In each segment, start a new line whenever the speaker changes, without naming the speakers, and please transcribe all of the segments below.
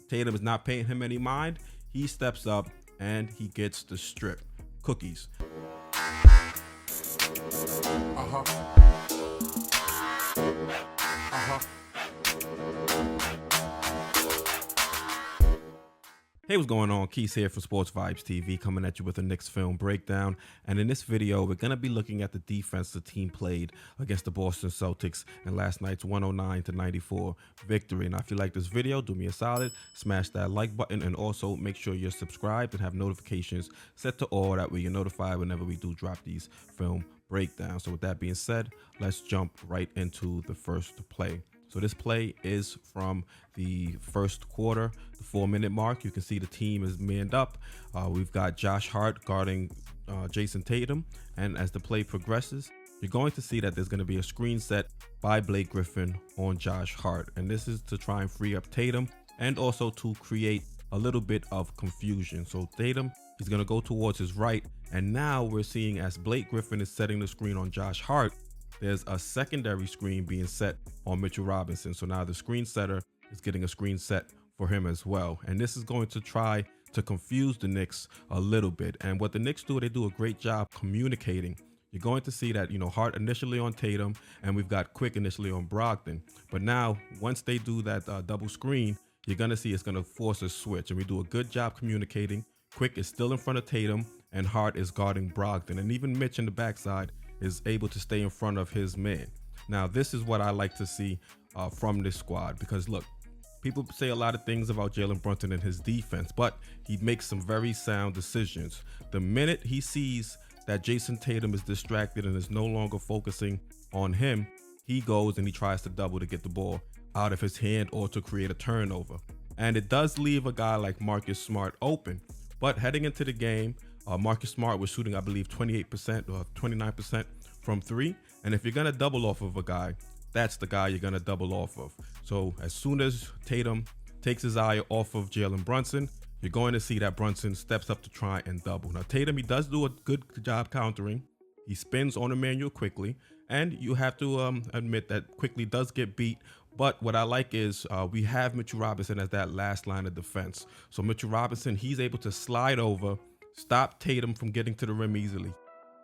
Tatum is not paying him any mind. He steps up and he gets the strip. Cookies. Hey, what's going on? Keith here from Sports Vibes TV, coming at you with a Knicks film breakdown. And in this video, we're going to be looking at the defense the team played against the Boston Celtics in last night's 109-94 victory. And if you like this video, do me a solid, smash that like button, and also make sure you're subscribed and have notifications set to all. That way you're notified whenever we do drop these film breakdowns. So with that being said, let's jump right into the first play. So this play is from the first quarter, the 4-minute mark. You can see the team is manned up. We've got Josh Hart guarding Jason Tatum. And as the play progresses, you're going to see that there's going to be a screen set by Blake Griffin on Josh Hart. And this is to try and free up Tatum and also to create a little bit of confusion. So Tatum, he's going to go towards his right. And now we're seeing as Blake Griffin is setting the screen on Josh Hart, there's a secondary screen being set on Mitchell Robinson. So now the screen setter is getting a screen set for him as well. And this is going to try to confuse the Knicks a little bit. And what the Knicks do, they do a great job communicating. You're going to see that, Hart initially on Tatum, and we've got Quick initially on Brogdon. But now, once they do that double screen, you're going to see it's going to force a switch. And we do a good job communicating. Quick is still in front of Tatum, and Hart is guarding Brogdon. And even Mitch in the backside is able to stay in front of his man. Now, this is what I like to see from this squad, because look, people say a lot of things about Jalen Brunson and his defense, but he makes some very sound decisions. The minute he sees that Jason Tatum is distracted and is no longer focusing on him, he goes and he tries to double to get the ball out of his hand or to create a turnover. And it does leave a guy like Marcus Smart open. But heading into the game, Marcus Smart was shooting, I believe, 28% or 29% from three. And if you're going to double off of a guy, that's the guy you're going to double off of. So as soon as Tatum takes his eye off of Jalen Brunson, you're going to see that Brunson steps up to try and double. Now, Tatum, he does do a good job countering. He spins on Emmanuel quickly. And you have to admit that quickly does get beat. But what I like is we have Mitchell Robinson as that last line of defense. So Mitchell Robinson, he's able to slide over, stop Tatum from getting to the rim easily.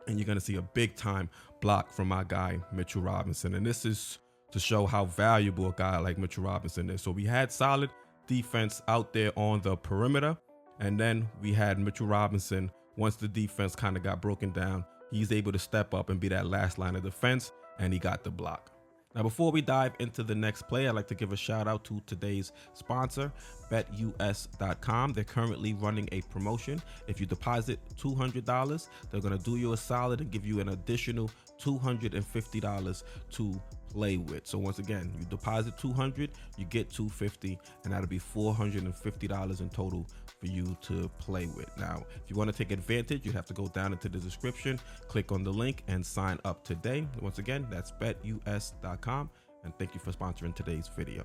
And you're going to see a big time block from my guy, Mitchell Robinson. And this is to show how valuable a guy like Mitchell Robinson is. So we had solid defense out there on the perimeter. And then we had Mitchell Robinson, once the defense kind of got broken down, he's able to step up and be that last line of defense. And he got the block. Now, before we dive into the next play, I'd like to give a shout out to today's sponsor, BetUS.com. They're currently running a promotion. If you deposit $200, they're going to do you a solid and give you an additional $250 to play with. So once again, you deposit $200, you get $250, and that'll be $450 in total for you to play with. Now, if you want to take advantage, you have to go down into the description, click on the link, and sign up today. Once again, that's BetUS.com, and thank you for sponsoring today's video.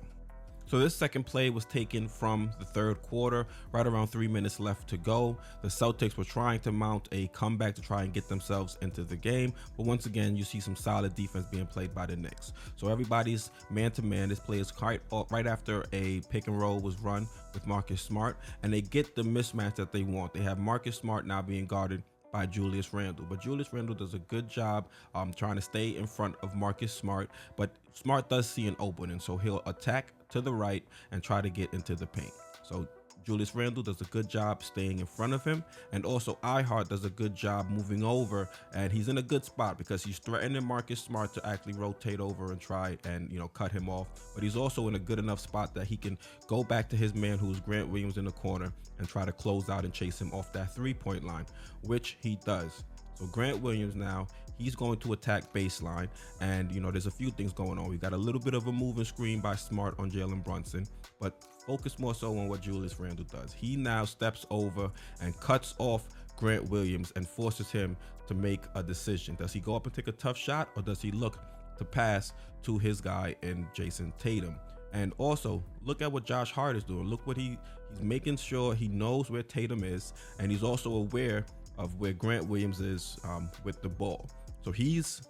So this second play was taken from the third quarter, right around 3 minutes left to go. The Celtics were trying to mount a comeback to try and get themselves into the game. But once again, you see some solid defense being played by the Knicks. So everybody's man-to-man. This play is right after a pick and roll was run with Marcus Smart. And they get the mismatch that they want. They have Marcus Smart now being guarded by Julius Randle. But Julius Randle does a good job trying to stay in front of Marcus Smart. But Smart does see an opening, so he'll attack to the right and try to get into the paint. So Julius Randle does a good job staying in front of him, and also Ihart does a good job moving over, and he's in a good spot because he's threatening Marcus Smart to actually rotate over and try and cut him off. But he's also in a good enough spot that he can go back to his man, who's Grant Williams, in the corner, and try to close out and chase him off that three-point line, which he does. So Grant Williams now, he's going to attack baseline, and there's a few things going on. We got a little bit of a moving screen by Smart on Jalen Brunson, but focus more so on what Julius Randle does. He now steps over and cuts off Grant Williams and forces him to make a decision. Does he go up and take a tough shot, or does he look to pass to his guy in Jason Tatum? And also, look at what Josh Hart is doing. Look what he's making sure he knows where Tatum is, and he's also aware of where Grant Williams is with the ball. So he's,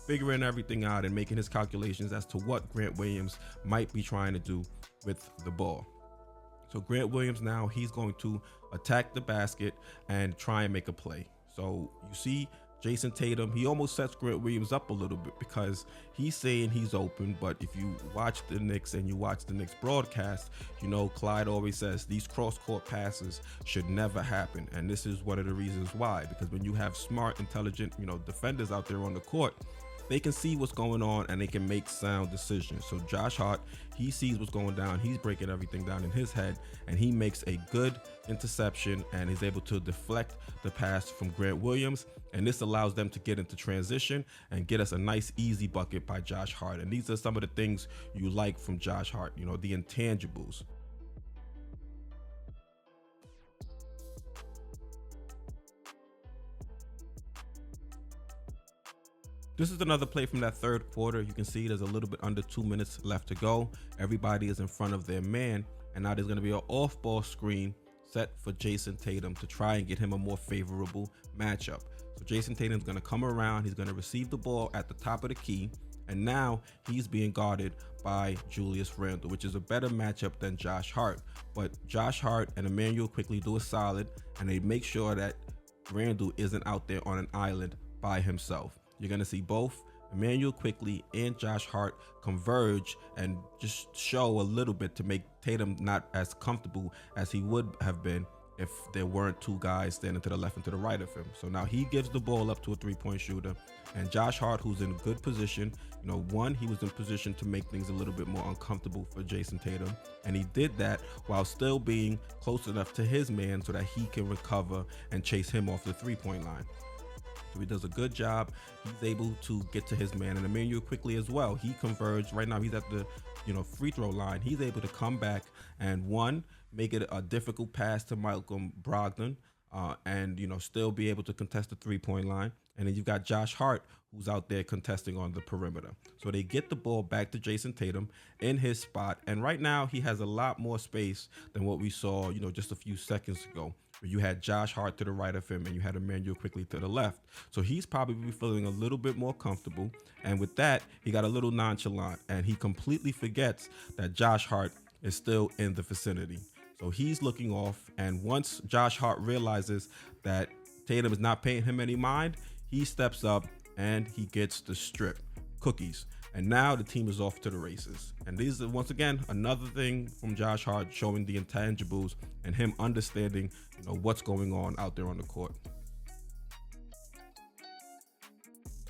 figuring everything out and making his calculations as to what Grant Williams might be trying to do with the ball. So Grant Williams now, he's going to attack the basket and try and make a play. So you see Jason Tatum, he almost sets Grant Williams up a little bit because he's saying he's open, but if you watch the Knicks and you watch the Knicks broadcast, you know Clyde always says these cross-court passes should never happen, and this is one of the reasons why. Because when you have smart, intelligent, defenders out there on the court, they can see what's going on and they can make sound decisions. So Josh Hart, he sees what's going down. He's breaking everything down in his head, and he makes a good interception and is able to deflect the pass from Grant Williams. And this allows them to get into transition and get us a nice, easy bucket by Josh Hart. And these are some of the things you like from Josh Hart, the intangibles. This is another play from that third quarter. You can see there's a little bit under 2 minutes left to go. Everybody is in front of their man, and now there's going to be an off-ball screen set for Jason Tatum to try and get him a more favorable matchup. So Jason Tatum's going to come around. He's going to receive the ball at the top of the key, and now he's being guarded by Julius Randle, which is a better matchup than Josh Hart. But Josh Hart and Emmanuel quickly do a solid, and they make sure that Randle isn't out there on an island by himself. You're going to see both Emmanuel Quickly and Josh Hart converge and just show a little bit to make Tatum not as comfortable as he would have been if there weren't two guys standing to the left and to the right of him. So now he gives the ball up to a three-point shooter, and Josh Hart, who's in good position, he was in position to make things a little bit more uncomfortable for Jason Tatum, and he did that while still being close enough to his man so that he can recover and chase him off the three-point line. So he does a good job. He's able to get to his man, and Emmanuel Quickly as well. He converged. Right now he's at the free throw line. He's able to come back and make it a difficult pass to Malcolm Brogdon, and still be able to contest the three-point line. And then you've got Josh Hart, who's out there contesting on the perimeter. So they get the ball back to Jason Tatum in his spot, and right now he has a lot more space than what we saw just a few seconds ago, where you had Josh Hart to the right of him and you had Emmanuel Quickly to the left. So he's probably feeling a little bit more comfortable, and with that he got a little nonchalant, and he completely forgets that Josh Hart is still in the vicinity. So he's looking off, and once Josh Hart realizes that Tatum is not paying him any mind, he steps up and he gets the strip cookies. And now the team is off to the races. And these are, once again, another thing from Josh Hart showing the intangibles and him understanding, what's going on out there on the court.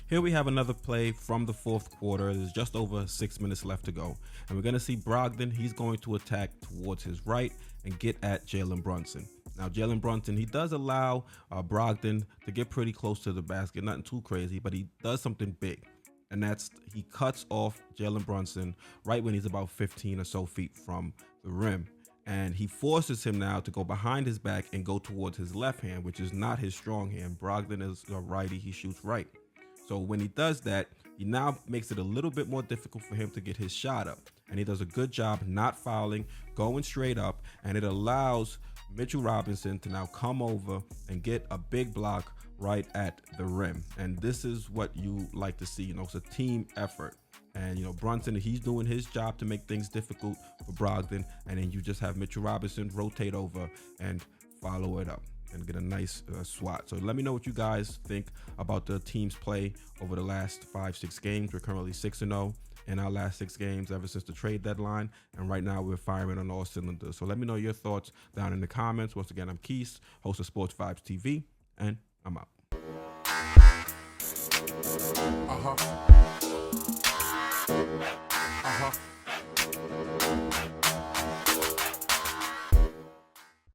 Here we have another play from the fourth quarter. There's just over 6 minutes left to go. And we're going to see Brogdon. He's going to attack towards his right and get at Jalen Brunson. Now, Jalen Brunson, he does allow Brogdon to get pretty close to the basket. Nothing too crazy, but he does something big. And that's he cuts off Jalen Brunson right when he's about 15 or so feet from the rim. And he forces him now to go behind his back and go towards his left hand, which is not his strong hand. Brogdon is a righty. He shoots right. So when he does that, he now makes it a little bit more difficult for him to get his shot up. And he does a good job not fouling, going straight up, and it allows Mitchell Robinson to now come over and get a big block right at the rim. And this is what you like to see. It's a team effort. And, Brunson, he's doing his job to make things difficult for Brogdon. And then you just have Mitchell Robinson rotate over and follow it up and get a nice swat. So let me know what you guys think about the team's play over the last 5-6 games. We're currently 6-0 in our last 6 games ever since the trade deadline. And right now we're firing on all cylinders. So let me know your thoughts down in the comments. Once again, I'm Keith, host of Sports Vibes TV, and I'm out.